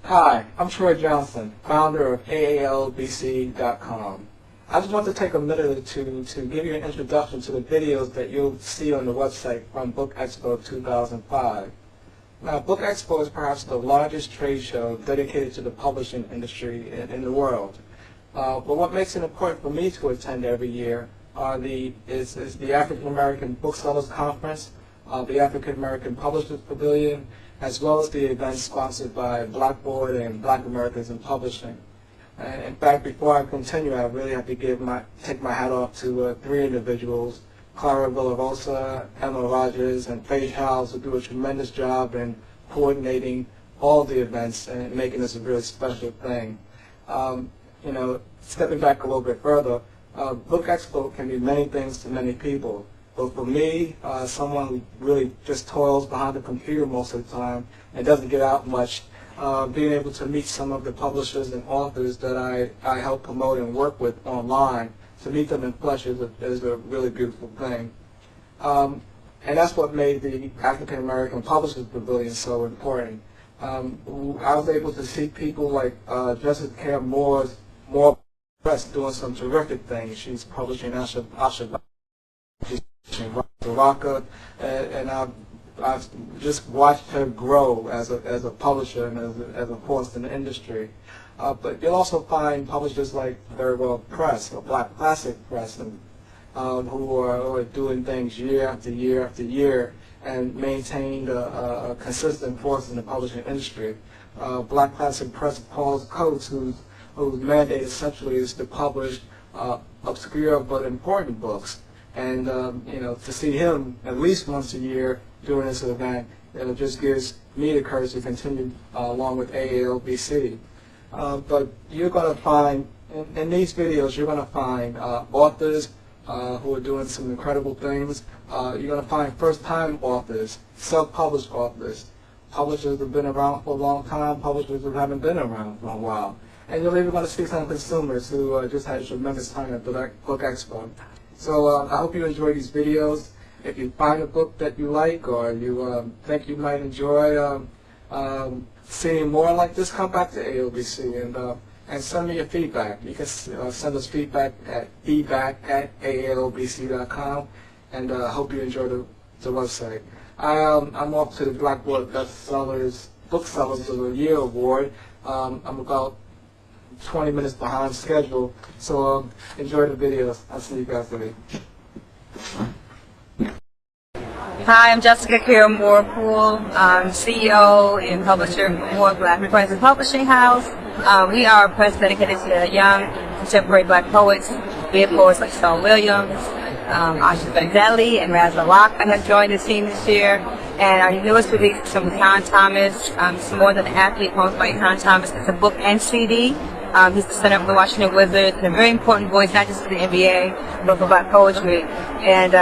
Hi, I'm Troy Johnson, founder of AALBC.com. I just want to take a minute or two to give you an introduction to the videos that you'll see on the website from BookExpo 2005. Now, BookExpo is perhaps the largest trade show dedicated to the publishing industry in the world. But what makes it important for me to attend every year is the African American Booksellers Conference, the African American Publishers Pavilion, as well as the events sponsored by Blackboard and Black Americans in Publishing. And in fact, before I continue, I really have to take my hat off to three individuals: Clara Villarosa, Emma Rogers, and Paige Howes, who do a tremendous job in coordinating all the events and making this a really special thing. Stepping back a little bit further, Book Expo can be many things to many people. But for me, someone who really just toils behind the computer most of the time and doesn't get out much, being able to meet some of the publishers and authors that I help promote and work with online, to meet them in flesh is a really beautiful thing. And that's what made the African American Publishers Pavilion so important. I was able to see people like Justice Care Moore's Press doing some terrific things. She's publishing Asha Raka, and I've just watched her grow as a publisher and as a force in the industry. But you'll also find publishers like Very Well Press or Black Classic Press, and who are doing things year after year after year and maintained a consistent force in the publishing industry. Black Classic Press, Paul Coates, whose mandate essentially is to publish obscure but important books. And to see him at least once a year doing this event, it just gives me the courage to continue along with AALBC. But you're going to find, in these videos, you're going to find authors who are doing some incredible things. You're going to find first-time authors, self-published authors, publishers who have been around for a long time, publishers who haven't been around for a while. And you're even going to see some consumers who just had a tremendous time at the Book Expo. So I hope you enjoy these videos. If you find a book that you like or you think you might enjoy seeing more like this, come back to AALBC and send me your feedback. You can send us feedback at feedback@aalbc.com, and I hope you enjoy the website. I'm off to the Blackboard Booksellers of the Year Award. I'm about 20 minutes behind schedule, so enjoy the videos. I'll see you guys later. Hi, I'm Jessica Kira Moore-Poole. I'm CEO and publisher of Moore Black Press and Publishing House. We are a press dedicated to young contemporary Black poets. We have poets like Saul Williams, Asha Benzelli, and Razza Locke have joined the team this year. And our newest release is from Con Thomas. It's More Than an Athlete, poems by Con Thomas. It's a book and CD. He's the center of the Washington Wizards, and a very important voice, not just for the NBA, but for Black poetry. And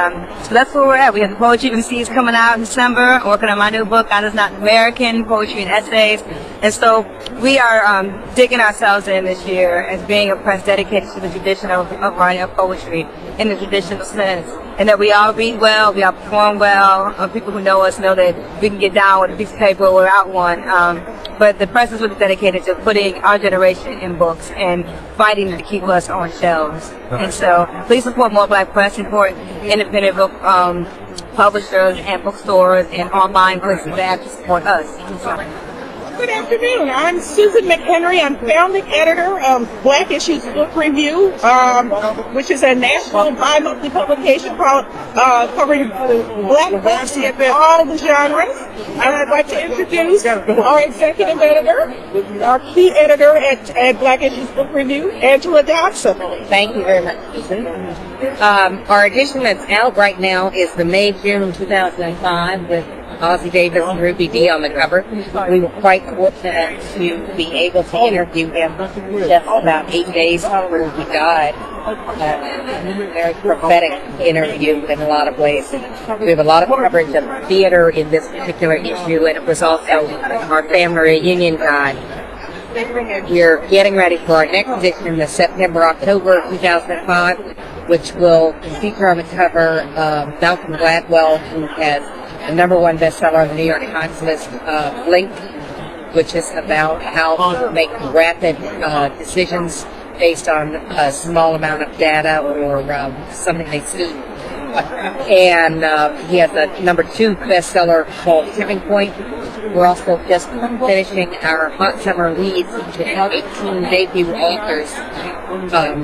so that's where we're at. We have the Poetry MCs coming out in December. I'm working on my new book, God Is Not American, Poetry and Essays. And so we are digging ourselves in this year as being a press dedicated to the tradition of writing of poetry in the traditional sense. And that we all read well, we all perform well. People who know us know that we can get down with a piece of paper without one. But the press is really dedicated to putting our generation in books and fighting to keep us on shelves. And so please support More Black Press, support independent book publishers and bookstores and online places that have to support us. Good afternoon. I'm Susan McHenry. I'm founding editor of Black Issues Book Review, which is a national bi-monthly publication covering Black books in all the genres. I'd like to introduce our executive editor, our key editor at Black Issues Book Review, Angela Dodson. Thank you very much, Susan. Our edition that's out right now is the May-June 2005 with Ozzie Davis and Ruby Dee on the cover. We were quite fortunate to be able to interview him just about 8 days before he died. Very prophetic interview in a lot of ways. We have a lot of coverage of theater in this particular issue, and it was also our family reunion guide. We're getting ready for our next edition in September-October 2005, which will feature on the cover Malcolm Gladwell, who has the #1 bestseller on the New York Times list, Blink. which is about how to make rapid decisions based on a small amount of data or something they see. And he has a #2 bestseller called Tipping Point. We're also just finishing our Hot Summer Leads with 18 debut authors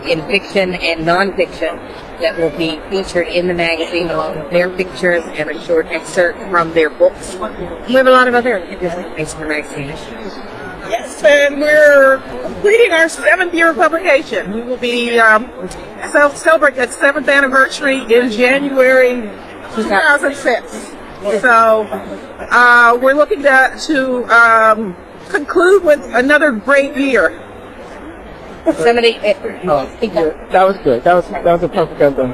in fiction and nonfiction that will be featured in the magazine along with their pictures and a short excerpt from their books. We have a lot of other things in the magazine. Yes, and we're completing our 7th year of publication. We will be celebrating that 7th anniversary in January 2006. So we're looking to conclude with another great year. Somebody, That was good. That was a perfect ending.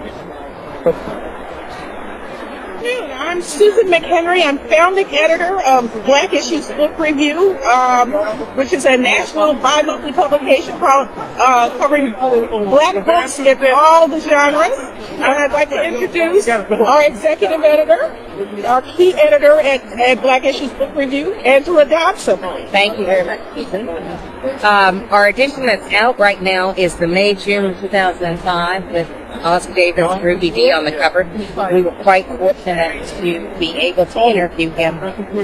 I'm Susan McHenry. I'm founding editor of Black Issues Book Review, which is a national bi-monthly publication covering black books in all the genres. And I'd like to introduce our executive editor, our key editor at Black Issues Book Review, Angela Dobson. thank you very much, Ethan. Our edition that's out right now is the May-June 2005 with Oscar Davis and Ruby Dee on the cover. We were quite fortunate to be able to interview him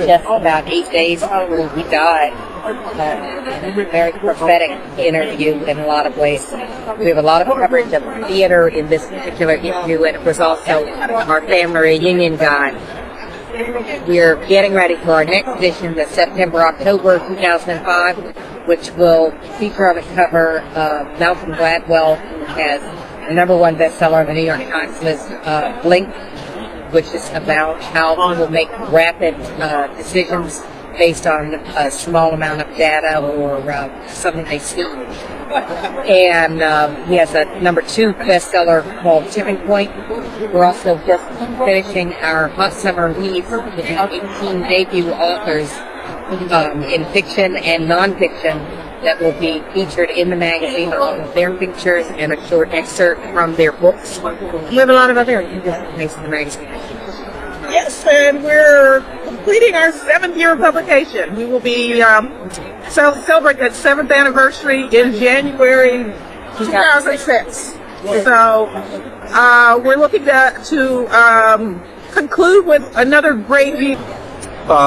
just about 8 days before he died. A very prophetic interview in a lot of ways. We have a lot of coverage of theater in this particular issue, and it was also our family reunion guide. We're getting ready for our next edition, the September-October 2005, which will feature on the cover Malcolm Gladwell, who has the #1 bestseller on the New York Times list, Blink, which is about how people make rapid decisions based on a small amount of data or something they see. And he has a #2 bestseller called Tipping Point. We're also just finishing our Hot Summer Leads with 18 debut authors in fiction and nonfiction that will be featured in the magazine along with their pictures and a short excerpt from their books. We have a lot of other things in the magazine. Yes, and we're completing our 7th year of publication. We will be celebrating that 7th anniversary in January 2006. So we're looking to conclude with another great year.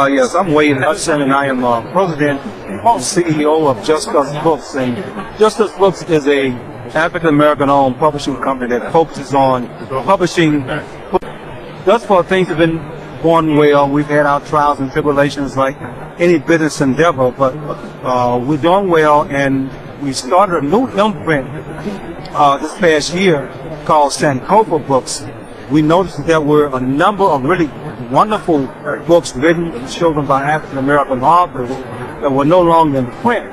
Yes, I'm Wade Hudson, and I am President and CEO of Just Us Books. And Just Us Books is a African-American-owned publishing company that focuses on publishing. Thus far, things have been going well. We've had our trials and tribulations like any business endeavor, but we're doing well, and we started a new imprint this past year called Sankofa Books. We noticed that there were a number of really wonderful books written and children by African-American authors that were no longer in print.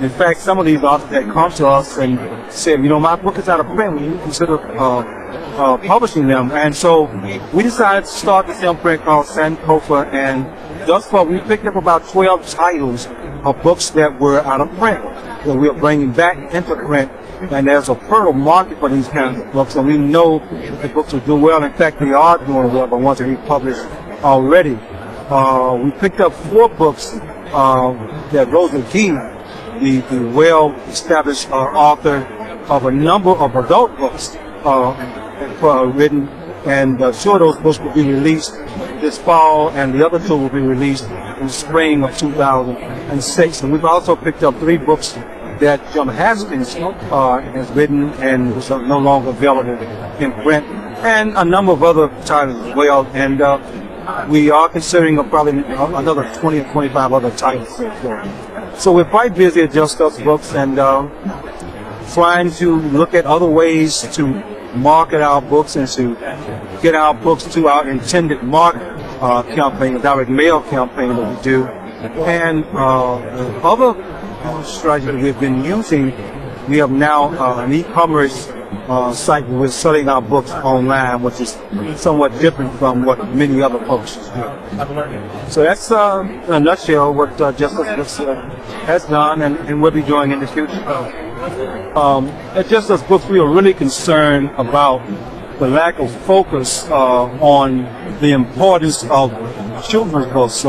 In fact, some of these authors had come to us and said, you know, my book is out of print. Will you consider publishing them? And so we decided to start this imprint called Sankofa, and thus far we picked up about 12 titles of books that were out of print that we are bringing back into print. And there's a fertile market for these kinds of books, and we know the books will do well. In fact, they are doing well, the ones that we published already. We picked up 4 books that Rosa Key, the well-established author of a number of adult books written, and 2 of those books will be released this fall, and the other 2 will be released in spring of 2006. And we've also picked up 3 books that John Haskins has written and is no longer available in print, and a number of other titles as well. And we are considering probably another 20 or 25 other titles. So we're quite busy at Just Us Books, and trying to look at other ways to market our books and to get our books to our intended market campaign, a direct mail campaign that we do. And other strategy that we've been using, we have now an e-commerce site where we're selling our books online, which is somewhat different from what many other publishers do. So that's in a nutshell what Just Us Books has done and will be doing in the future. At Just Us Books, we are really concerned about the lack of focus on the importance of children's books.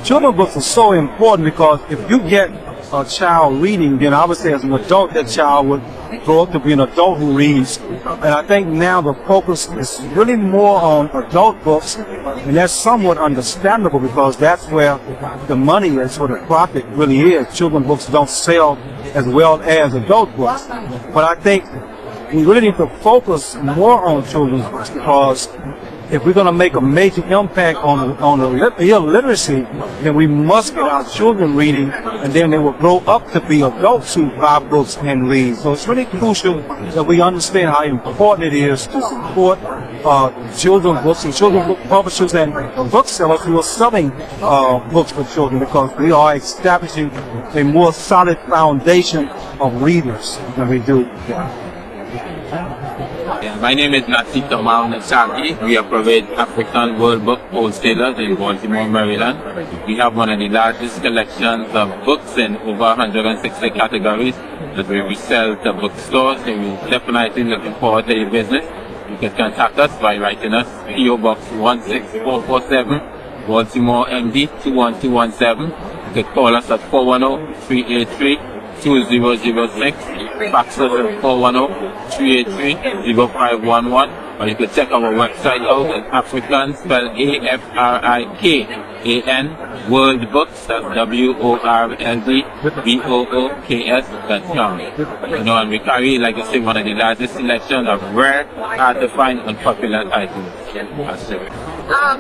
Children's books are so important because if you get a child reading, then obviously as an adult, that child would grow up to be an adult who reads. And I think now the focus is really more on adult books, and that's somewhat understandable because that's where the money is, where the profit really is. Children's books don't sell as well as adult books. But I think we really need to focus more on children's books because if we're going to make a major impact on the illiteracy, then we must get our children reading, and then they will grow up to be adults who buy books and read. So it's really crucial that we understand how important it is to support children's books and children's book publishers and booksellers who are selling books for children, because we are establishing a more solid foundation of readers than we do. Yeah, my name is Nasib Tamal Nasaki. We are private African World Book wholesalers in Baltimore, Maryland. We have one of the largest collections of books in over 160 categories that we resell to bookstores, and we're definitely looking forward to your business. You can contact us by writing us PO Box 16447, Baltimore MD 21217. You can call us at 410-383-2006. Fax us at 410-383-0511, or you can check our website out at African, spelled AFRIKAN, World Books, that's WORLDBOOKS.com. You know, and we carry, like I say, one of the largest selection of rare, hard to find, and popular titles.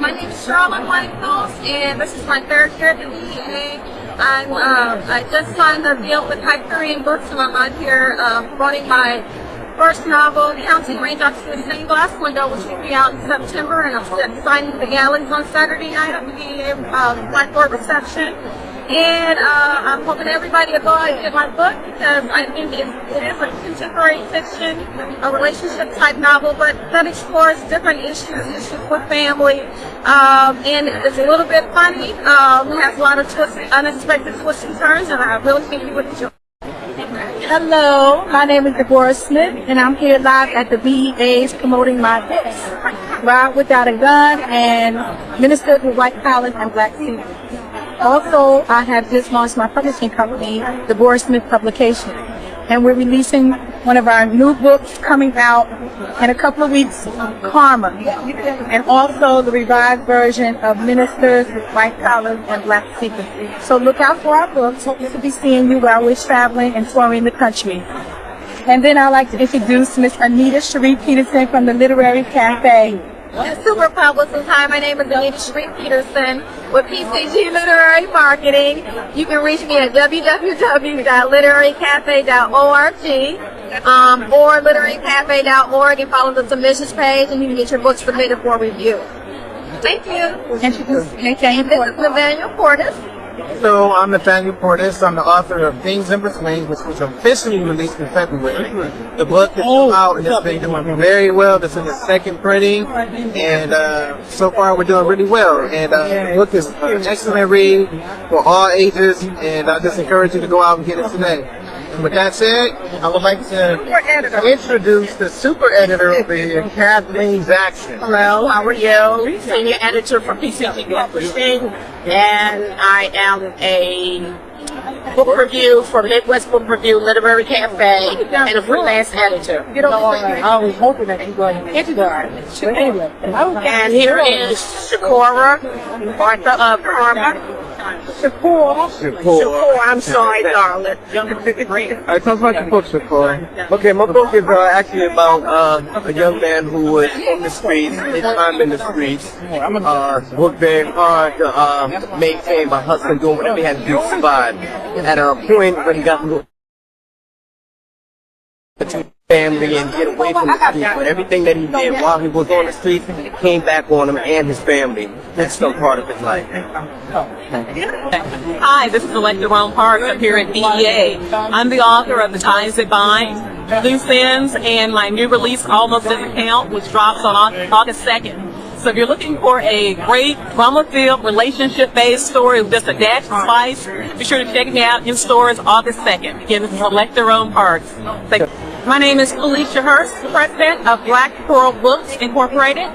My name is Charlotte Whitehouse, and this is my third year at the BEA. I just signed a deal with Hyperion Books, and I'm out here promoting my first novel, Counting Raindrops Through the Stained Glass Window, which will be out in September, and I'm signing the galleys on Saturday night at the BEA Blackboard reception. And I'm hoping everybody will go out and get my book, because I think it is a contemporary fiction, a relationship type novel, but that explores different issues with family, and it's a little bit funny. It has a lot of twists, unexpected twists and turns, and I really think you would enjoy it. Hello, my name is Deborah Smith, and I'm here live at the BEAs promoting my books, Ride Without a Gun and Minister with White Collars and Black Students. Also, I have just launched my publishing company, the Deborah Smith Publication, and we're releasing one of our new books coming out in a couple of weeks, Karma, and also the revised version of Ministers with White Collars and Black Secrets. So look out for our books. Hope to be seeing you while we're traveling and touring the country. And then I'd like to introduce Miss Anita Cherie Peterson from the Literary Cafe. Super publicist. Hi, my name is Anita Cherie Peterson with PCG Literary Marketing. You can reach me at www.literarycafe.org or literarycafe.org and follow the submissions page, and you can get your books submitted for review. Thank you. Introduce This is Nathaniel Portis. Hello, I'm Nathaniel Portis. I'm the author of Things in Between, which was officially released in February. The book is out and it's been doing very well. This is the second printing, and so far we're doing really well. And the book is an excellent read for all ages, and I just encourage you to go out and get it today. And with that said, I would like to introduce the super editor over here, Kathleen Jackson. Hello, how are you? Senior editor for PCG Publishing, and I am a book review for Midwest Book Review, Literary Cafe, and a freelance editor. I was hoping that you were going to anyway. And here is Shakora, author of Karma. Shakur, I'm sorry, darling. Alright, tell us about your book, Shakur. Okay, my book is actually about a young man who was on the streets, his time in the streets, worked very hard to maintain by hustling, doing whatever he had to do to survive. At a point when he got to family and get away from the streets, but everything that he did while he was on the streets came back on him and his family. That's still part of his life. Hi, this is Electra Ron Parks. I'm here at BEA. I'm the author of The Ties That Bind, Loose Ends, and my new release, Almost Doesn't Count, which drops on August 2nd. So if you're looking for a great drama-filled, relationship-based story with just a dash of spice, be sure to check me out in stores August 2nd. Again, this is Electra Ron Parks. My name is Felicia Hurst, president of Black Pearl Books Incorporated.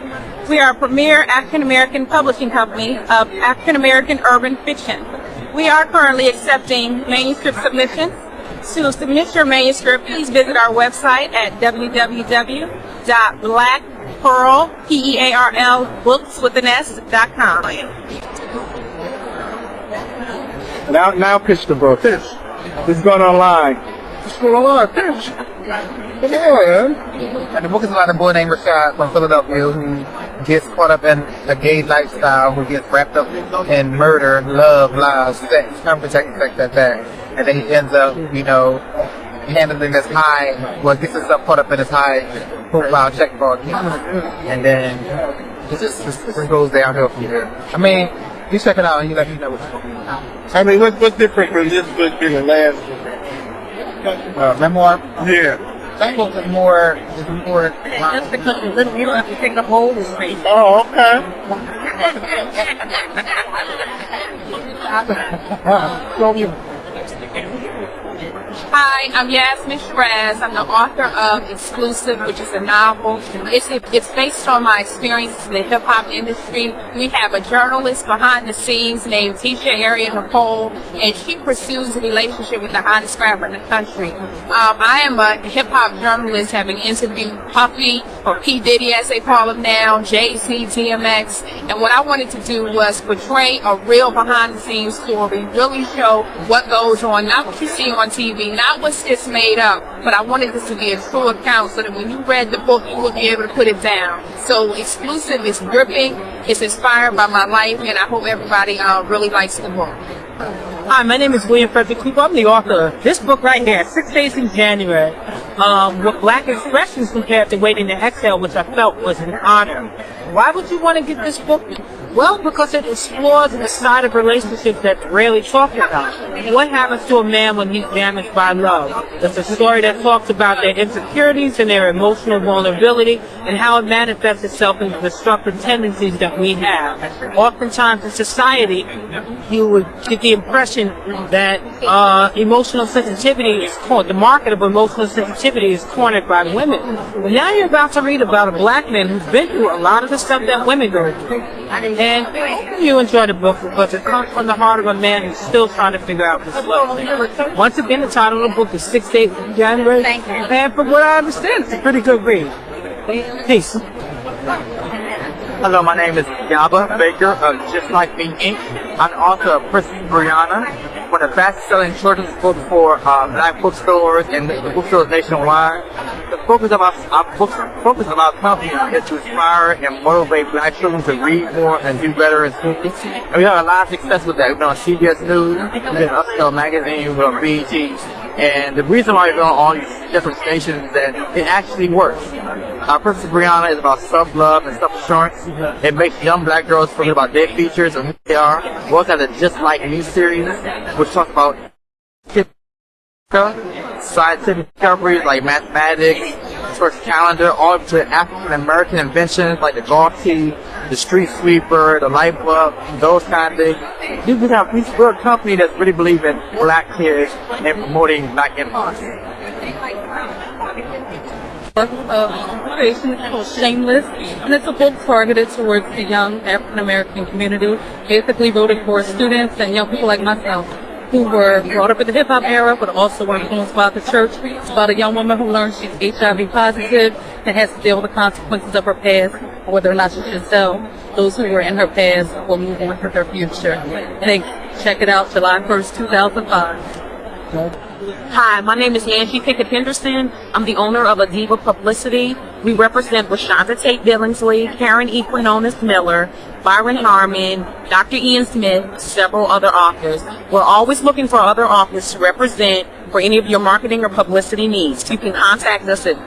We are a premier African American publishing company of African American urban fiction. We are currently accepting manuscript submissions. To submit your manuscript, please visit our website at www.blackpearlbooks.com. Now pitch the book. Pitch. This is going online. It's going online. Pitch. Come on, And the book is about a boy named Rashad from Philadelphia who gets caught up in a gay lifestyle, who gets wrapped up in murder, love, lies, sex, unprotected sex at that. And then he ends up, handling this gets himself caught up in this high profile checkbook. And then it just goes downhill from here. I mean, you check it out and you let me know what's going on. I mean, what's different from this book than the last Memoir? Yeah. That book is more. Just because you don't have to take the whole street. Oh, okay. Hi, I'm Yasmin Shiraz. I'm the author of Exclusive, which is a novel. It's based on my experiences in the hip-hop industry. We have a journalist behind the scenes named Tisha Area Nicole, and she pursues a relationship with the hottest rapper in the country. I am a hip-hop journalist, having interviewed Puffy, or P. Diddy as they call him now, Jay-Z, DMX, and what I wanted to do was portray a real behind-the-scenes story, really show what goes on, not what you see on TV, not what's just made up, but I wanted this to be a true account so that when you read the book, you would be able to put it down. So Exclusive is gripping, it's inspired by my life, and I hope everybody really likes the book. Hi, my name is William Frederick Cooper. I'm the author of this book right here, 6 Days in January, with Black expressions compared to Waiting to Exhale, which I felt was an honor. Why would you want to get this book? Well, because it explores the side of relationships that's rarely talked about. What happens to a man when he's damaged by love? It's a story that talks about their insecurities and their emotional vulnerability and how it manifests itself in the destructive tendencies that we have. Oftentimes in society, you would get the impression that emotional sensitivity is the market of emotional sensitivity is cornered by women. But now you're about to read about a black man who's been through a lot of the stuff that women go through. And I hope you enjoy the book because it comes from the heart of a man who's still trying to figure out this love thing. Once again, the title of the book is 6 Days in January. And from what I understand, it's a pretty good read. Peace. Hello, my name is Yaba Baker of Just Like Me Inc. I'm the author of Princess Brianna, one of the fastest-selling children's books for black bookstores and bookstores nationwide. The focus of our company is to inspire and motivate black children to read more and do better in school. And we have a lot of success with that. We've been on CBS News, we've been on Upscale Magazine, we're on BET. And the reason why we're on all these different stations is that it actually works. Princess Brianna is about self-love and self-assurance. It makes young black girls forget about their features and who they are. We also have the Just Like Me series, which talks about scientific discoveries like mathematics, first calendar, all up to African American inventions like the golf tee, the street sweeper, the light bulb, those kind of things. We're a company that really believes in black kids and promoting black empire. Creation called Shameless, and it's a book targeted towards the young African American community, basically voted for students and young people like myself who were brought up in the hip-hop era but also were influenced by the church. It's about a young woman who learns she's HIV positive and has to deal with the consequences of her past, or whether or not she should tell those who were in her past will move on to their future. And check it out, July 1st, 2005. Hi, my name is Angie Pickett Henderson. I'm the owner of Adiva Publicity. We represent Rashonda Tate Billingsley, Karen Equinonis Miller, Byron Harmon, Dr. Ian Smith, several other authors. We're always looking for other authors to represent for any of your marketing or publicity needs. You can contact us at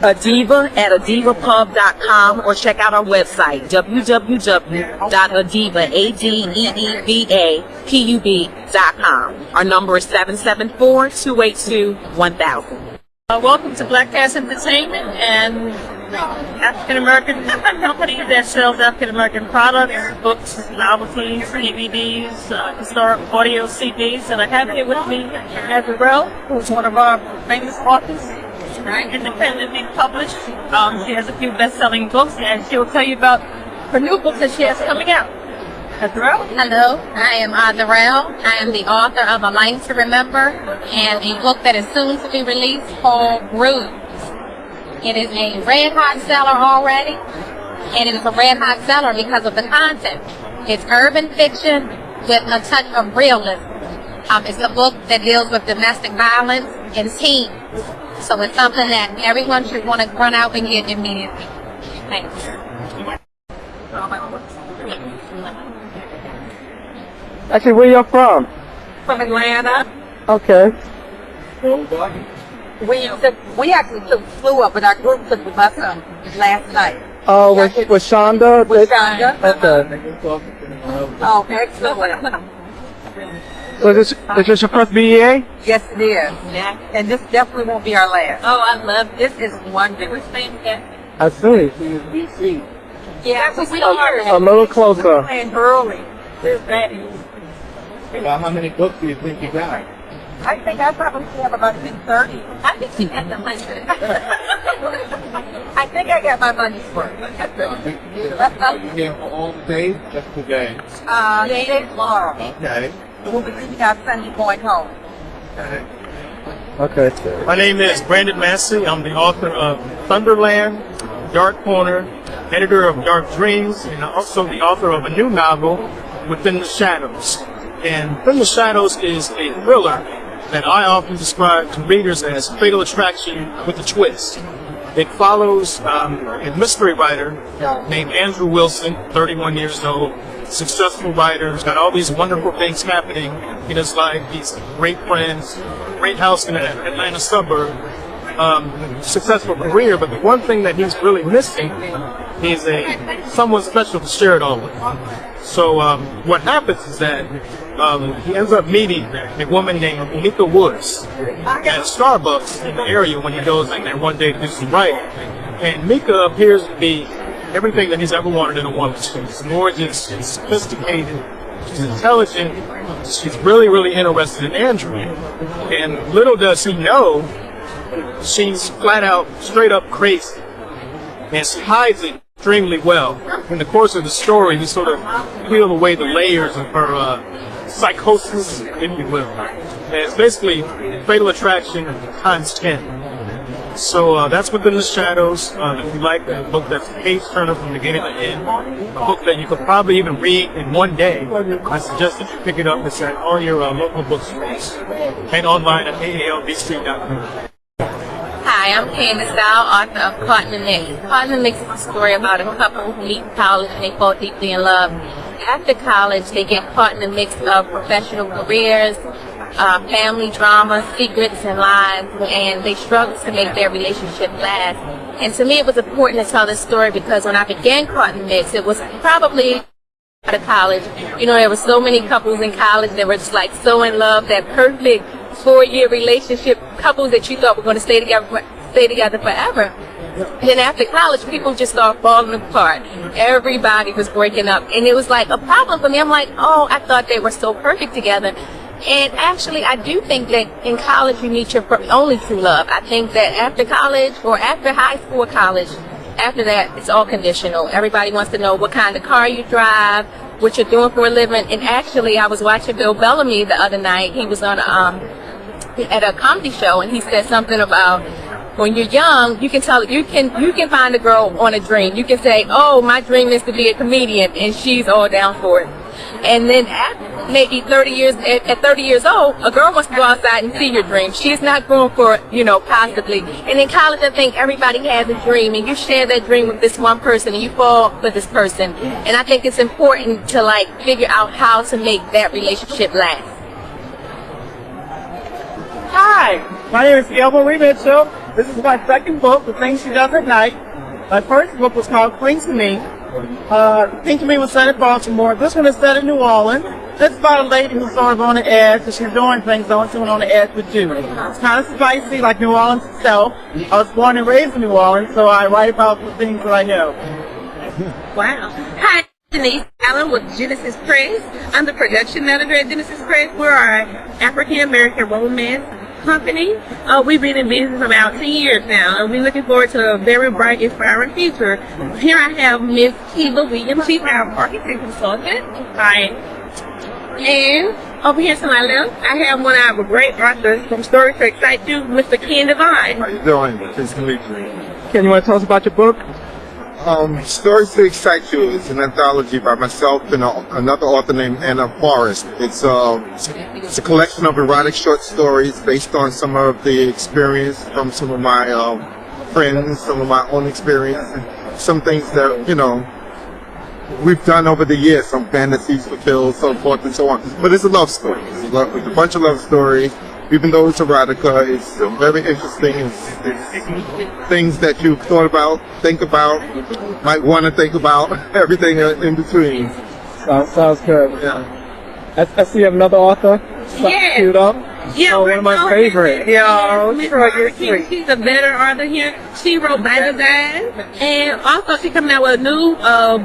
adivapub.com or check out our website, www.adivapub.com. Our number is 774-282-1000. Welcome to Black Cast Entertainment, and African American company that sells African American products, books, novelties, DVDs, historic audio CDs. And I have here with me Azarel, who's one of our famous authors, independently published. She has a few best-selling books, and she'll tell you about her new book that she has coming out. Hello, I am Azarel. I am the author of A Life to Remember and a book that is soon to be released called Bruise. It is a red hot seller already, and it is a red hot seller because of the content. It's urban fiction with a touch of realism. It's a book that deals with domestic violence and teens. So it's something that everyone should want to run out and get immediately. Thanks. Actually, where you from? From Atlanta. Okay. We actually flew up, but our group took the bus up last night. Oh, with Shonda? With Shonda. Okay. Oh, excellent. So is this your first BEA? Yes, it is. And this definitely won't be our last. Oh, I love this. Is wonderful. I see. Yeah, we started. A little closer. Playing early. Well, how many books do you think you got? I think I probably have about 30. I think she has 100. I think I got my money's worth. You here for all the days? Just today. Today tomorrow. Okay. We'll be leaving out Sunday going home. Okay. My name is Brandon Massey. I'm the author of Thunderland, Dark Corner, editor of Dark Dreams, and also the author of a new novel, Within the Shadows. And Within the Shadows is a thriller that I often describe to readers as Fatal Attraction with a twist. It follows a mystery writer named Andrew Wilson, 31 years old, successful writer, who's got all these wonderful things happening in his life. He's great friends, great house in an Atlanta suburb, successful career, but the one thing that he's really missing is someone special to share it all with. So what happens is that he ends up meeting a woman named Mika Woods at Starbucks in the area when he goes in there one day to do some writing. And Mika appears to be everything that he's ever wanted in a woman. She's gorgeous, she's sophisticated, she's intelligent, she's really, really interested in Andrew. And little does he know, she's flat out, straight up crazy. And she hides it extremely well. In the course of the story, you sort of peel away the layers of her psychosis, if you will. And it's basically Fatal Attraction times 10. So that's Within the Shadows. If you like a book that's a page turner from beginning to end, a book that you could probably even read in one day, I suggest that you pick it up. It's at all your local bookstores and online at aalbstreet.com. Hi, I'm Candace Dow, author of Caught in the Mix. Caught in the Mix is a story about a couple who meet in college and they fall deeply in love. After college, they get caught in the mix of professional careers, family drama, secrets, and lies, and they struggle to make their relationship last. And to me, it was important to tell this story because when I began Caught in the Mix, it was probably out of college. You know, there were so many couples in college that were just like so in love, that perfect 4-year relationship, couples that you thought were going to stay together forever. And then after college, people just started falling apart. Everybody was breaking up, and it was like a problem for me. I'm like, oh, I thought they were so perfect together. And actually, I do think that in college you meet your only true love. I think that after college, or after high school or college, after that, it's all conditional. Everybody wants to know what kind of car you drive, what you're doing for a living. And actually, I was watching Bill Bellamy the other night. He was on at a comedy show, and he said something about when you're young, you can find a girl on a dream. You can say, oh, my dream is to be a comedian, and she's all down for it. And then at maybe 30 years old, a girl wants to go outside and see your dream. She's not going for, possibly. And in college, I think everybody has a dream, and you share that dream with this one person, and you fall for this person. And I think it's important to figure out how to make that relationship last. Hi, my name is Elmo Mitchell. This is my second book, The Things She Does at Night. My first book was called Cling to Me. Cling to Me was set in Baltimore. This one is set in New Orleans. It's about a lady who's sort of on the edge, and she's doing things no one's doing on the edge with you. It's kind of spicy, like New Orleans itself. I was born and raised in New Orleans, so I write about the things that I know. Wow. Hi, Denise Allen with Genesis Press. I'm the production editor at Genesis Press. We're an African-American romance company. We've been in business about 10 years now, and we're looking forward to a very bright, inspiring future. Here I have Miss Kiva Williams. She's our architect consultant. Right. And over here to my left, I have one of our great authors from Stories to Excite You, Mr. Ken Devine. How you doing? Pleased to meet you. Ken, you want to tell us about your book? Stories to Excite You is an anthology by myself and another author named Anna Forrest. It's a collection of erotic short stories based on some of the experience from some of my friends, some of my own experience, and some things that, you know, we've done over the years, some fantasies fulfilled, so forth and so on. But it's a love story. It's a bunch of love stories. Even though it's erotica, it's very interesting. It's things that you've thought about, think about, might want to think about, everything in between. Sounds good. Yeah. I see you have another author. Yes. Queued up. Yeah, one of my favorites. She's a better author here. She wrote Bite Design, and also she's coming out with a new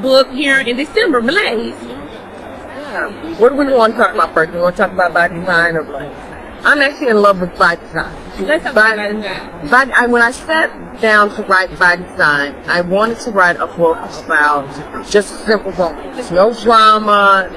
book here in December, Blaze. What do we want to talk about first? We want to talk about by design or Blaze? I'm actually in love with by design. Let's talk about By Design. When I sat down to write by design, I wanted to write a book about just a simple book. No drama,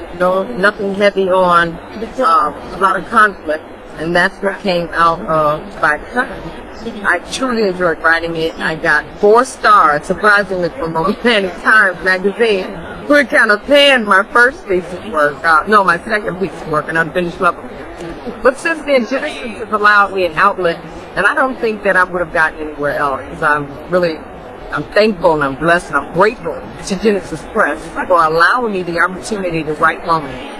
nothing heavy on, a lot of conflict. And that's what came out of by design. I truly enjoyed writing it. I got 4 stars, surprisingly, from Romantic Times magazine, who had kind of panned my first piece of work, my second piece of work, an unfinished level. But since then, Genesis has allowed me an outlet, and I don't think that I would have gotten anywhere else. I'm thankful and I'm blessed and I'm grateful to Genesis Press for allowing me the opportunity to write romance.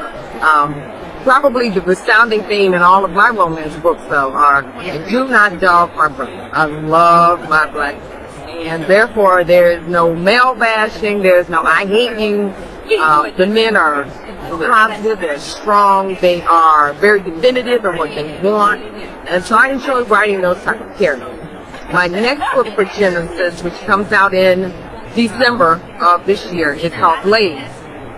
Probably the resounding theme in all of my romance books, though, are do not dog my brother. I love my black brothers. And therefore, there is no male bashing, there's no I hate you. The men are positive, they're strong, they are very definitive in what they want. And so I enjoy writing those type of characters. My next book for Genesis, which comes out in December of this year, is called Blaze.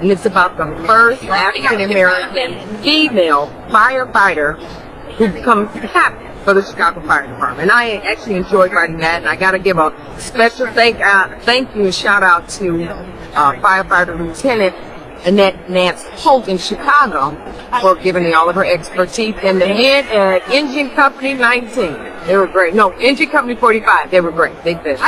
And it's about the first African-American female firefighter who becomes captain for the Chicago Fire Department. And I actually enjoyed writing that, and I got to give a special thank you and shout out to firefighter Lieutenant Annette Nance Holt in Chicago for giving me all of her expertise. And the head at Engine Company 19, they were great. No, Engine Company 45, they were great. They did.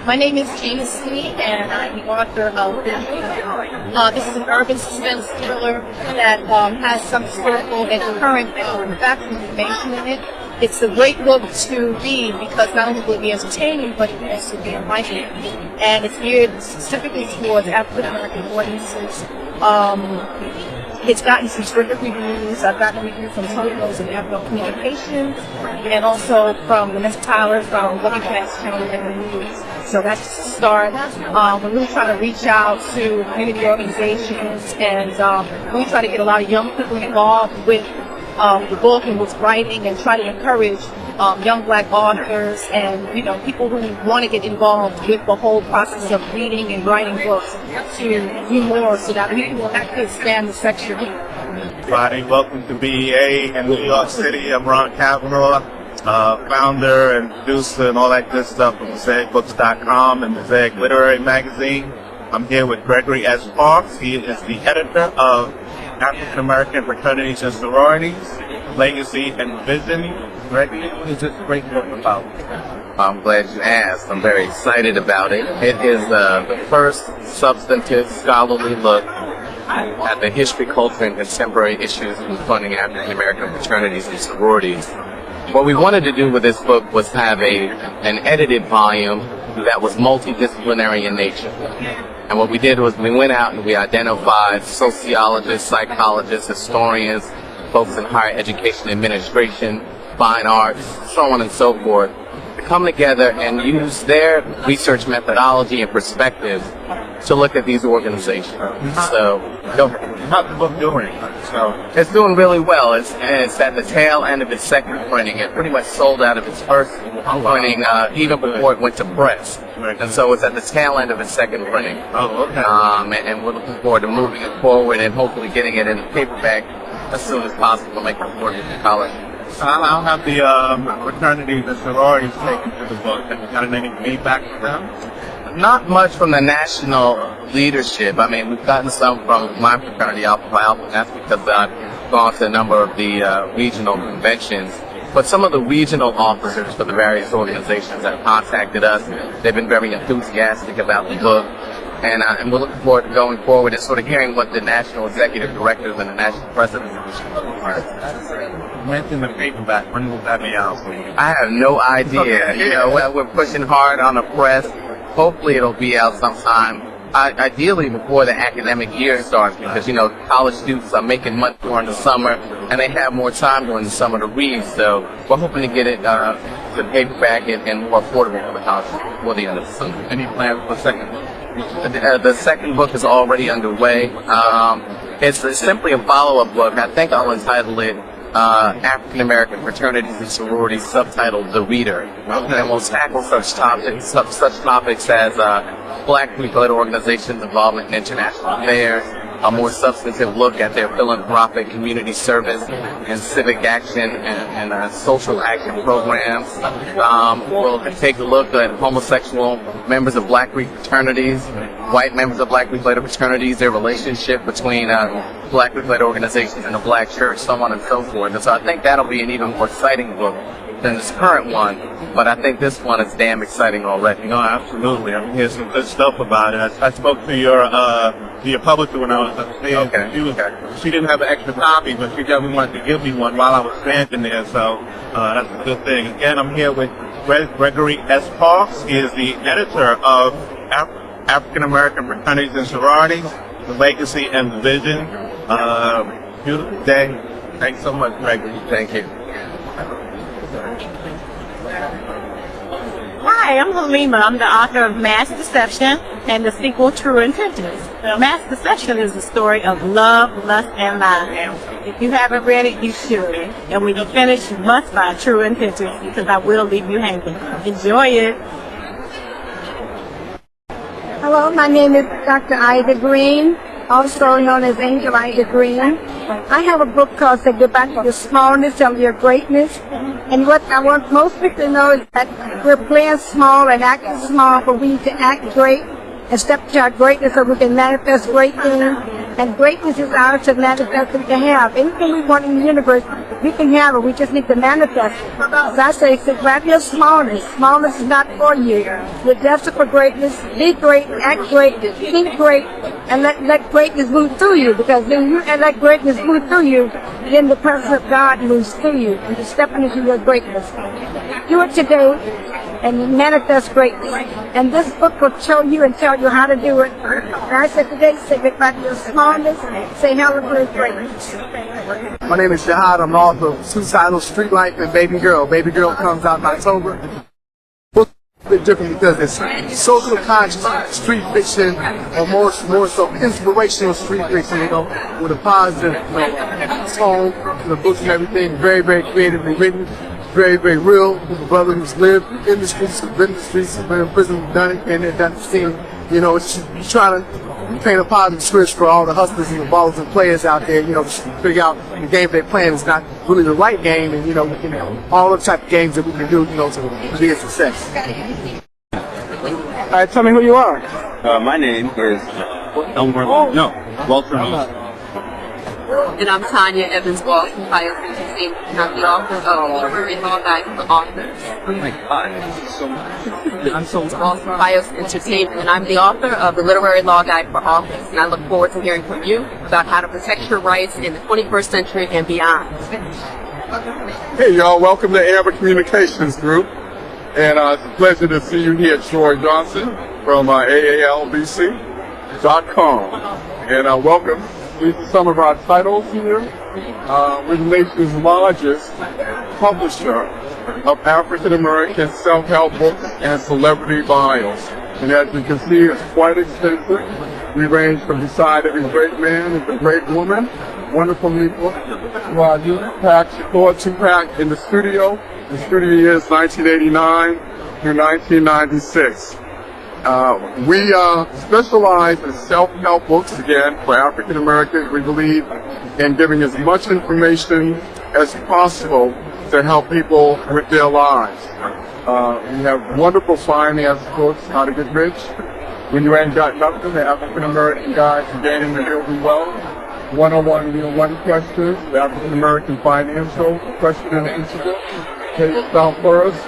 My name is Jamie C, and I'm the author of this is an urban suspense thriller that has some historical and current factual information in it. It's a great book to read because not only will it be entertaining, but it will also be enlightening. And it's geared specifically towards African American audiences. It's gotten some terrific reviews. I've gotten a review from Tony Rose of Afro Communications, and also from Vanessa Tyler from Working Class Channel 11 News. So that's the start. We're really trying to reach out to community organizations, and really try to get a lot of young people involved with the book and with writing, and try to encourage young black authors and people who want to get involved with the whole process of reading and writing books to do more so that we will actually expand the section. Everybody, welcome to BEA in New York City. I'm Ron Kavanaugh, founder and producer and all that good stuff from MosaicBooks.com and Mosaic Literary Magazine. I'm here with Gregory S. Parks. He is the editor of African American Fraternities and Sororities, Legacy and Vision. Gregory, what is this great book about? I'm glad you asked. I'm very excited about it. It is the first substantive scholarly look at the history, culture, and contemporary issues confronting African American fraternities and sororities. What we wanted to do with this book was have an edited volume that was multidisciplinary in nature. And what we did was we went out and we identified sociologists, psychologists, historians, folks in higher education administration, fine arts, so on and so forth, to come together and use their research methodology and perspectives to look at these organizations. So, how's the book doing? It's doing really well. It's at the tail end of its second printing. It pretty much sold out of its first printing even before it went to press. And so it's at the tail end of its second printing. Oh, okay. And we're looking forward to moving it forward and hopefully getting it in the paperback as soon as possible to make it work with the college. I'll have the fraternities and sororities take into the book. Have you got any feedback from them? Not much from the national leadership. I mean, we've gotten some from my fraternity, Alpha Phi Alpha, and that's because I've gone to a number of the regional conventions. But some of the regional officers for the various organizations have contacted us. They've been very enthusiastic about the book. And we're looking forward to going forward and sort of hearing what the national executive directors and the national president Mention the paperback. When will that be out? I have no idea. You know, we're pushing hard on the press. Hopefully it'll be out sometime. Ideally before the academic year starts, because, you know, college students are making money during the summer and they have more time during the summer to read. So we're hoping to get it to paperback and more affordable for the college for the end of the summer. Any plans for the second book? The second book is already underway. It's simply a follow-up book. I think I'll entitle it African American Fraternities and Sororities, subtitled The Reader. And we'll tackle such topics as Black people-led organizations' involvement in international affairs, a more substantive look at their philanthropic community service and civic action and social action programs. We'll take a look at homosexual members of Black Greek fraternities, white members of Black Greek-led fraternities, their relationship between Black Greek-led organizations and the Black church, so on and so forth. And so I think that'll be an even more exciting book than this current one, but I think this one is damn exciting already. No, absolutely. I mean, here's some good stuff about it. I spoke to your publisher when I was upstairs. Okay. She didn't have an extra copy, but she definitely wanted to give me one while I was standing there, so that's a good thing. Again, I'm here with Gregory S. Parks. He is the editor of African American Fraternities and Sororities, The Legacy and the Vision. Beautiful day. Thanks so much, Gregory. Thank you. Hi, I'm Halima. I'm the author of Mass Deception and the sequel True Intentions. Mass Deception is the story of love, lust, and lies. If you haven't read it, you should. And when you finish, you must buy True Intentions because I will leave you hanging. Enjoy it. Hello, my name is Dr. Ida Green, also known as Angel Ida Green. I have a book called Say Goodbye to Your Smallness and Your Greatness. And what I want most people to know is that we're playing small and acting small, but we need to act great and step to our greatness so we can manifest great things. And greatness is ours to manifest and to have. Anything we want in the universe, we can have it. We just need to manifest it. As I say, grab your smallness. Smallness is not for you. You're destined for greatness. Be great, act great, think great, and let greatness move through you. Because when you let greatness move through you, then the presence of God moves through you, and you're stepping into your greatness. Do it today and manifest greatness. And this book will show you and tell you how to do it. And I said today, say goodbye to your smallness, say hello to your greatness. My name is Shahad. I'm the author of two titles, Street Life and Baby Girl. Baby Girl comes out in October. Book is a bit different because it's social conscious street fiction, or more so inspirational street fiction, with a positive tone to the books and everything. Very, very creatively written. Very, very real. A brother who's lived in the streets, been in the streets, been in prison, done it, and done the scene. You know, it's trying to paint a positive switch for all the hustlers and the ballers and players out there. You know, figure out the game they're playing is not really the right game, and all the type of games that we can do, to be a success. All right, tell me who you are. My name is Walter. And I'm Tanya Evans-Walsh from Ohio State, and I'm the author of Literary Law Guide for Authors. Oh my God, thank you so much. I'm so From Ohio Entertainment, and I'm the author of the Literary Law Guide for Authors. And I look forward to hearing from you about how to protect your rights in the 21st century and beyond. Hey y'all, welcome to Amber Communications Group. And it's a pleasure to see you here, Troy Johnson from AALBC.com. And welcome. These are some of our titles here. We're the nation's largest publisher of African American self-help books and celebrity bios. And as you can see, it's quite extensive. We range from Beside Every Great Man and the Great Woman, wonderful people, to our two-pack, Shakur two-pack in the studio. The studio years 1989 through 1996. We specialize in self-help books, again, for African Americans. We believe in giving as much information as possible to help people with their lives. We have wonderful finance books, How to Get Rich. When you ain't got nothing, the African American Guide to Gaining and Building Wealth. 101 Real Money Questions, the African American Financial Question and Answer. Take South First,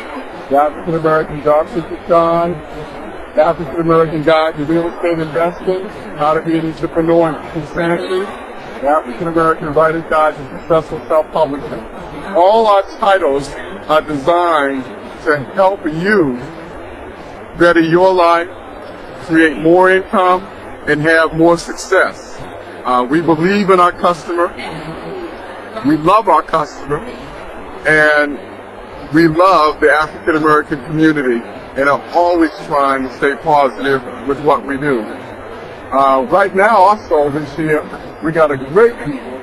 the African American Job Seeker Guide, the African American Guide to Real Estate Investing, How to Be an Entrepreneur and Insanity, the African American Writer's Guide to Successful Self-Publishing. All our titles are designed to help you better your life, create more income, and have more success. We believe in our customer, we love our customer, and we love the African American community, and are always trying to stay positive with what we do. Right now, also this year, we got a great people.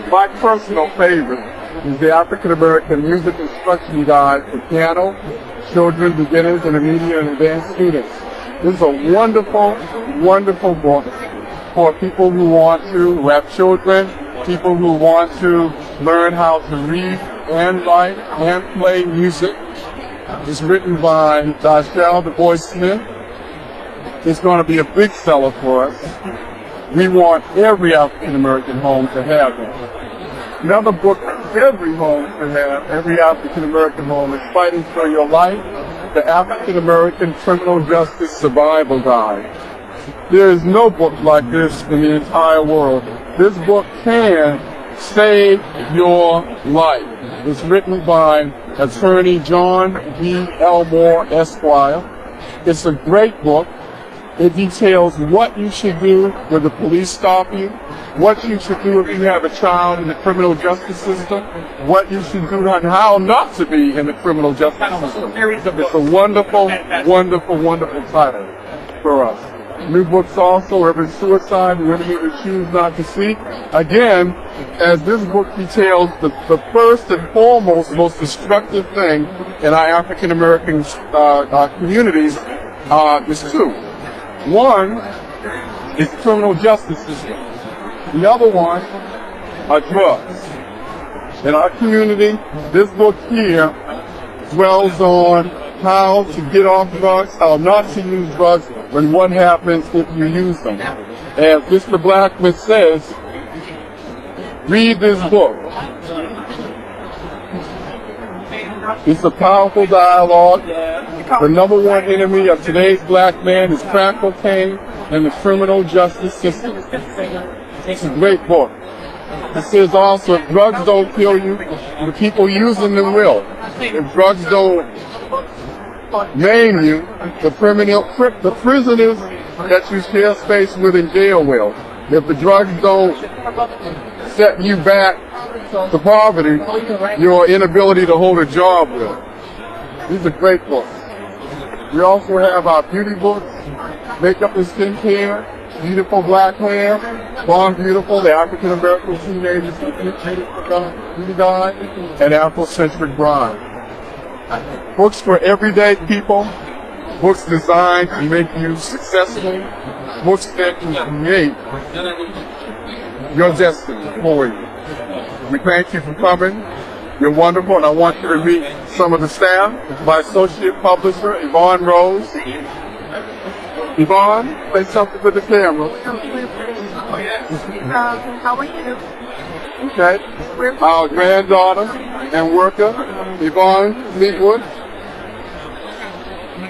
My personal favorite is the African American Music Instruction Guide for Piano, Children, Beginners, Intermediate, and Advanced Students. This is a wonderful, wonderful book for people who have children, people who want to learn how to read and write and play music. It's written by Dashelle Du Bois Smith. It's going to be a big seller for us. We want every African American home to have it. Another book every home should have, every African American home, is Fighting for Your Life, the African American Criminal Justice Survival Guide. There is no book like this in the entire world. This book can save your life. It's written by attorney John B. Elmore, Esquire. It's a great book. It details what you should do when the police stop you, what you should do if you have a child in the criminal justice system, what you should do and how not to be in the criminal justice system. It's a wonderful, wonderful, wonderful title for us. New books also, Urban Suicide, The Enemy We Choose Not to Seek. Again, as this book details the first and foremost, most destructive thing in our African American communities is two. One is the criminal justice system. The other one are drugs. In our community, this book here dwells on how to get off drugs, how not to use drugs, and what happens if you use them. As Mr. Blackman says, read this book. It's a powerful dialogue. The number one enemy of today's black man is crack cocaine and the criminal justice system. It's a great book. It says also, if drugs don't kill you, the people using them will. If drugs don't maim you, the prisoners that you share space with in jail will. If the drugs don't set you back to poverty, your inability to hold a job will. These are great books. We also have our beauty books, Makeup and Skincare, Beautiful Black Hair, Born Beautiful, the African American Teenagers Beauty Guide, and Afrocentric Bride. Books for everyday people, books designed to make you successful, books that can create your destiny for you. We thank you for coming. You're wonderful, and I want you to meet some of the staff. My associate publisher, Yvonne Rose. Yvonne, say something for the camera. How are you? Okay. Our granddaughter and worker, Yvonne Fleetwood.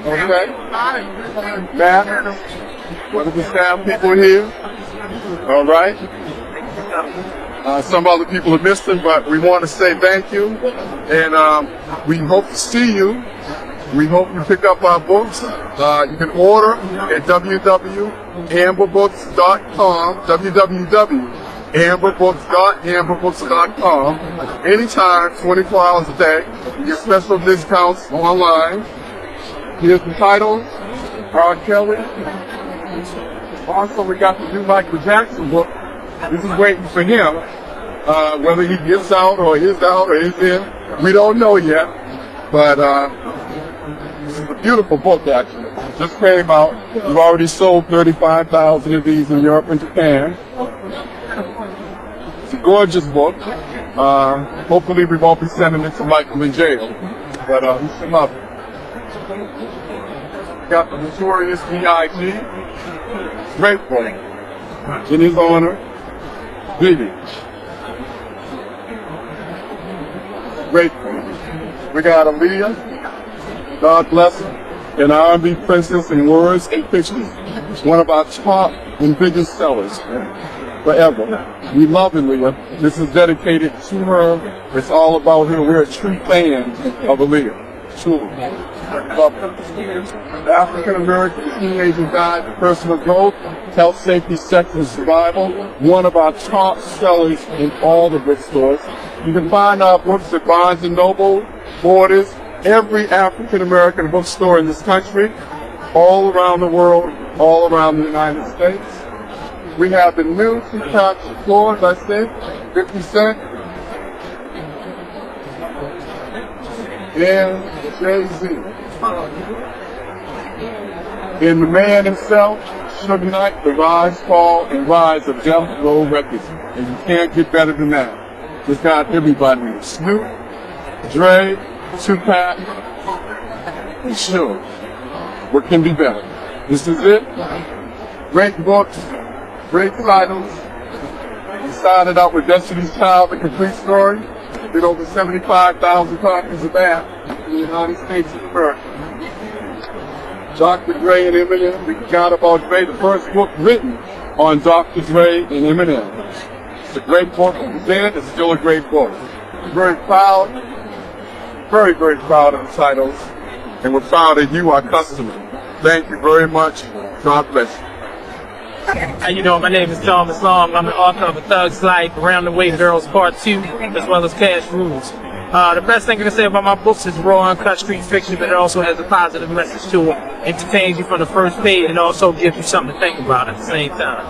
Okay. Matt, one of the staff people here. All right. Some other people are missing, but we want to say thank you, and we hope to see you. We hope you pick up our books. You can order at www.amberbooks.com, www.amberbooks.com, anytime, 24 hours a day. You get special discounts online. Here's the title, R. Kelly. Also, we got the new Michael Jackson book. This is waiting for him. Whether he gets out or is out or is in, we don't know yet. But this is a beautiful book, actually. It just came out. We've already sold 35,000 of these in Europe and Japan. It's a gorgeous book. Hopefully we won't be sending it to Michael in jail, but we should love it. Got the notorious B.I.G. Great book. In his honor, Vivi. Great book. We got Aaliyah, God bless her, an R&B princess in words and pictures. One of our top and biggest sellers forever. We love Aaliyah. This is dedicated to her. It's all about her. We're a true fan of Aaliyah. Truly. Love her. The African American teenager guide to personal growth, health, safety, sex, and survival. One of our top sellers in all the bookstores. You can find our books at Barnes & Noble, Borders, every African American bookstore in this country, all around the world, all around the United States. We have the new two-pack floor, as I said, 50 cents. And Jay-Z. And the man himself, Suge Knight, The Rise, Fall, and Rise of Death Row Records. And you can't get better than that. It's got everybody. Snoop, Dre, Tupac, and Suge. What can be better? This is it. Great books, great titles. We started out with Destiny's Child, The Complete Story. Did over 75,000 copies of that in the United States of America. Dr. Dre and Eminem. We got about Dre, the first book written on Dr. Dre and Eminem. It's a great book. Then it's still a great book. Very proud, very, very proud of the titles. And we're proud of you, our customer. Thank you very much. God bless you. How you doing? My name is Thomas Long. I'm the author of A Thug's Life, Around the Way Girls Part 2, as well as Cash Rules. The best thing I can say about my books is raw, uncut street fiction, but it also has a positive message to it. Entertains you from the first page and also gives you something to think about at the same time.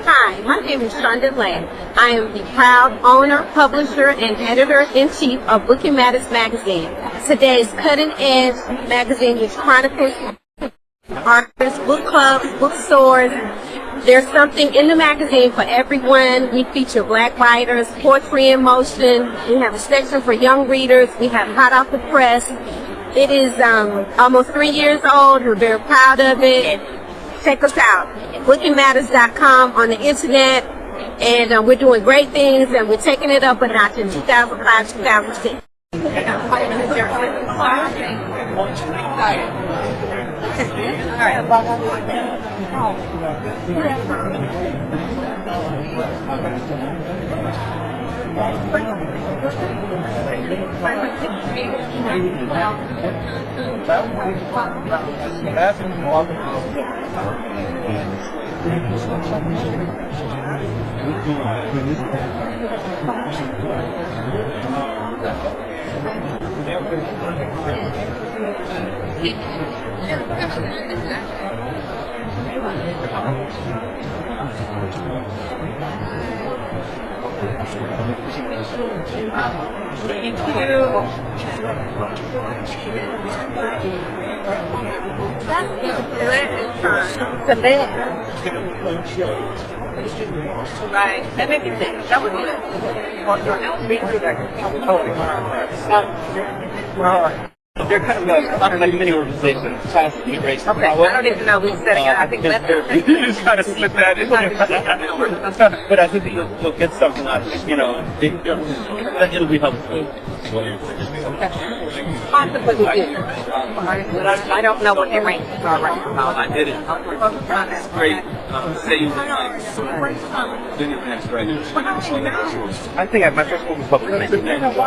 Hi, my name is Shonda Land. I am the proud owner, publisher, and editor-in-chief of Book and Matters magazine. Today's cutting-edge magazine is chronicles, authors, book clubs, bookstores. There's something in the magazine for everyone. We feature black writers, poetry in motion. We have a section for young readers. We have hot off the press. It is almost 3 years old. We're very proud of it. Check us out. BookingMatters.com on the internet, and we're doing great things, and we're taking it up a notch in 2005, 2006. Right. That made me think. That was good. They're kind of like many organizations trying to erase. Okay, I don't even know who's setting it. I think that's you just kind of slip that in. But I think that you'll get something out of it. You know, it'll be helpful. Possibly we do. But I don't know what their rankings are right now. I did it. It's great. I think my first book was published in 1999.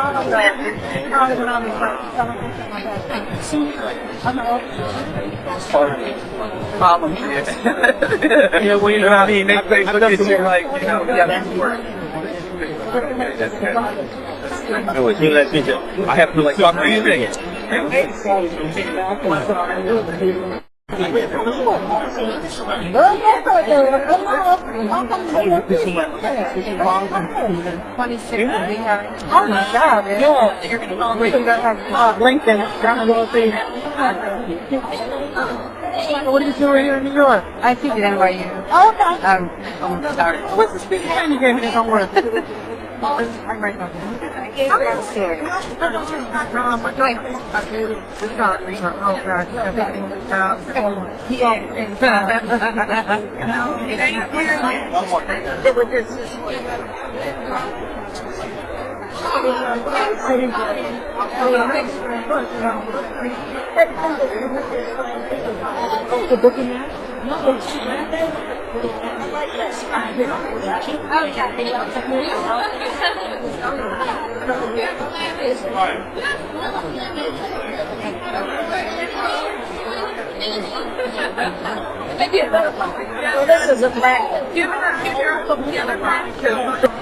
Problem is, yeah, well, you know what I mean? They look at you like, you know, yeah, that's work. I have to like talk to you again. Oh my God, yeah. You're going to have LinkedIn. What are you doing here in New York? I teach at NYU. Oh, okay. I'm sorry. What's the speaking time you gave me? Don't worry. I'm right now. The book in there?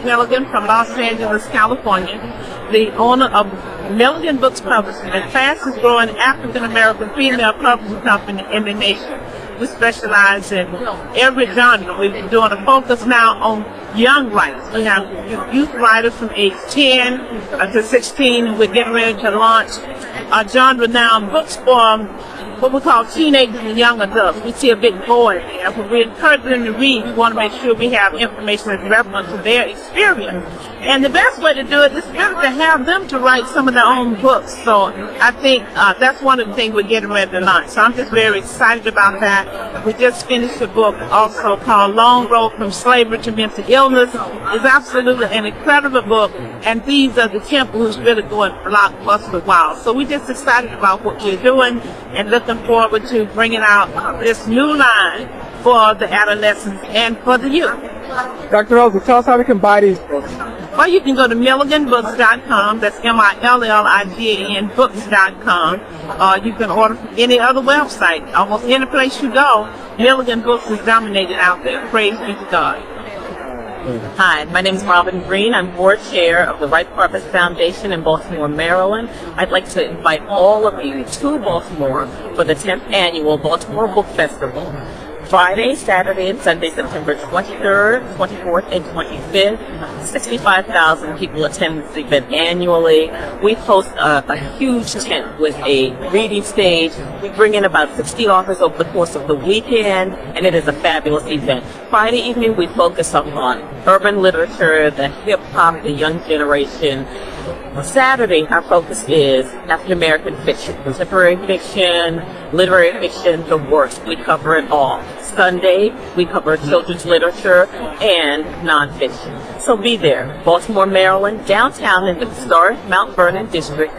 Milligan from Los Angeles, California, the owner of Milligan Books Publishing, the fastest growing African American female publishing company in the nation. We specialize in every genre. We're doing a focus now on young writers. We have youth writers from age 10 to 16, and we're getting ready to launch our genre now, books for what we call teenagers and young adults. We see a big void there. When we encourage them to read, we want to make sure we have information that's relevant to their experience. And the best way to do it is really to have them to write some of their own books. So I think that's one of the things we're getting ready to launch. So I'm just very excited about that. We just finished a book also called Long Road from Slavery to Mental Illness. It's absolutely an incredible book, and Thieves of the Temple who's really going blockbuster wild. So we're just excited about what we're doing and looking forward to bringing out this new line for the adolescents and for the youth. Dr. Rosa, tell us how we can buy these books. Well, you can go to milliganbooks.com. That's MILLIGAN books.com. You can order from any other website. Almost any place you go, Milligan Books is dominated out there. Praise be to God. Hi, my name is Robin Green. I'm board chair of the Right Purpose Foundation in Baltimore, Maryland. I'd like to invite all of you to Baltimore for the 10th annual Baltimore Book Festival. Friday, Saturday, and Sunday, September 23rd, 24th, and 25th. 65,000 people attend this event annually. We host a huge tent with a reading stage. We bring in about 60 authors over the course of the weekend, and it is a fabulous event. Friday evening, we focus on urban literature, the hip-hop, the young generation. Saturday, our focus is African American fiction, contemporary fiction, literary fiction, the works. We cover it all. Sunday, we cover children's literature and nonfiction. So be there. Baltimore, Maryland, downtown in the historic Mount Vernon district,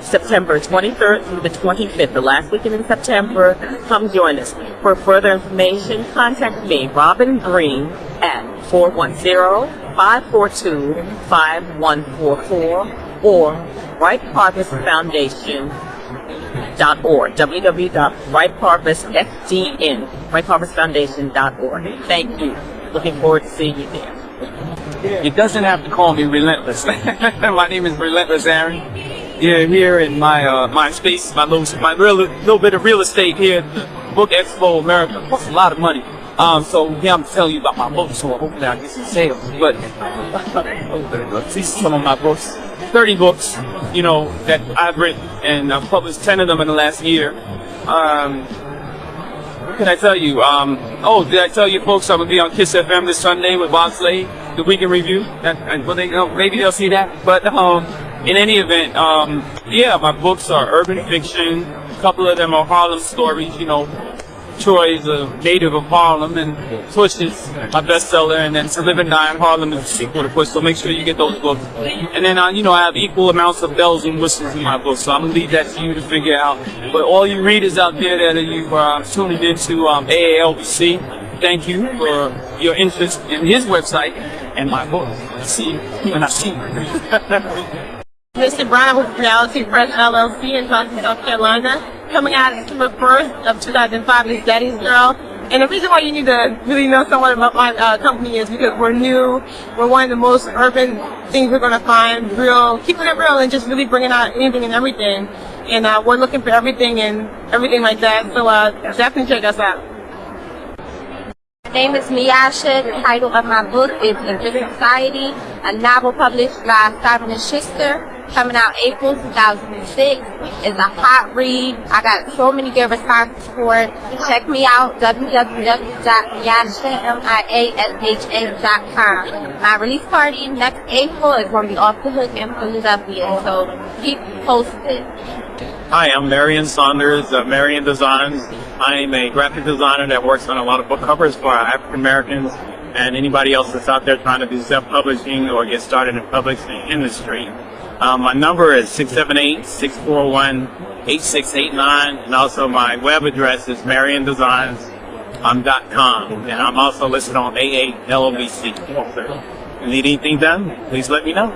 September 23rd through the 25th, the last weekend in September. Come join us. For further information, contact me, Robin Green, at 410-542-5144 or rightharvestfoundation.org, www.rightharvestfoundation.org. Thank you. Looking forward to seeing you there. It doesn't have to call me Relentless. My name is Relentless Aaron. Yeah, here in my space, my little bit of real estate here at BookExpo America. It costs a lot of money. So yeah, I'm telling you about my books, so hopefully I get some sales. But see some of my books, 30 books, you know, that I've written, and I've published 10 of them in the last year. What can I tell you? Did I tell you folks I'm gonna be on Kiss FM this Sunday with Bob Slade, the Weekend Review? Maybe they'll see that. But in any event, yeah, my books are urban fiction. A couple of them are Harlem stories, you know. Troy is a native of Harlem, and Push is my bestseller, and then To Live and Die in Harlem is a sequel to Push, so make sure you get those books. And then, I have equal amounts of bells and whistles in my books, so I'm going to leave that to you to figure out. But all you readers out there that you are tuning into AALBC, thank you for your interest in his website and my book. See you when I see you. Mr. Brown with Reality Press LLC in Johnson, South Carolina, coming out September 1st of 2005 is Daddy's Girl. And the reason why you need to really know somewhat about my company is because we're new. We're one of the most urban things we're going to find, real, keeping it real and just really bringing out anything and everything. And we're looking for everything and everything like that. So definitely check us out. My name is Miyasha. The title of my book is Invisible Society, a novel published by Simon & Schuster. coming out April 2006. It's a hot read. I got so many good responses for it. Check me out, www.miasha.com. My release party next April is going to be off the hook in Philadelphia, so keep posted. Hi, I'm Marion Saunders of Marion Designs. I'm a graphic designer that works on a lot of book covers for African Americans and anybody else that's out there trying to do self-publishing or get started in publishing industry. My number is 678-641-8689, and also my web address is mariondesigns.com, and I'm also listed on AA LOBC. If you need anything done, please let me know.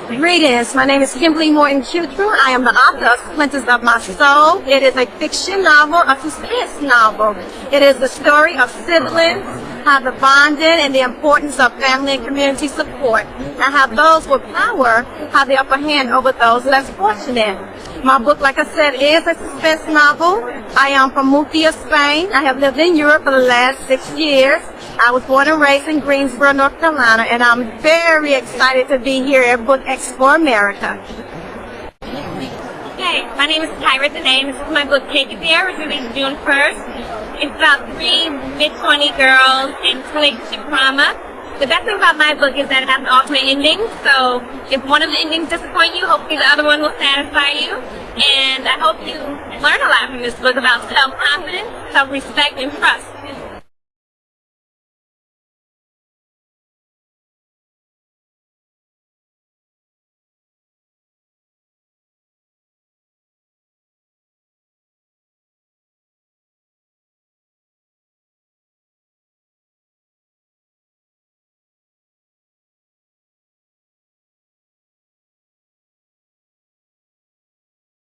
Greetings, my name is Kimberly Morton Chutru. I am the author of Splinters of My Soul. It is a fiction novel, a suspense novel. It is the story of siblings, how the bonding and the importance of family and community support, and how those with power have the upper hand over those less fortunate. My book, like I said, is a suspense novel. I am from Murcia, Spain. I have lived in Europe for the last 6 years. I was born and raised in Greensboro, North Carolina, and I'm very excited to be here at BookExpo America. Hey, my name is Tyra today, and this is my book, Take It There, which released June 1st. It's about 3 mid-20 girls in relationship trauma. The best thing about my book is that it has an alternate ending, so if one of the endings disappoint you, hopefully the other one will satisfy you. And I hope you learn a lot from this book about self-confidence, self-respect, and trust.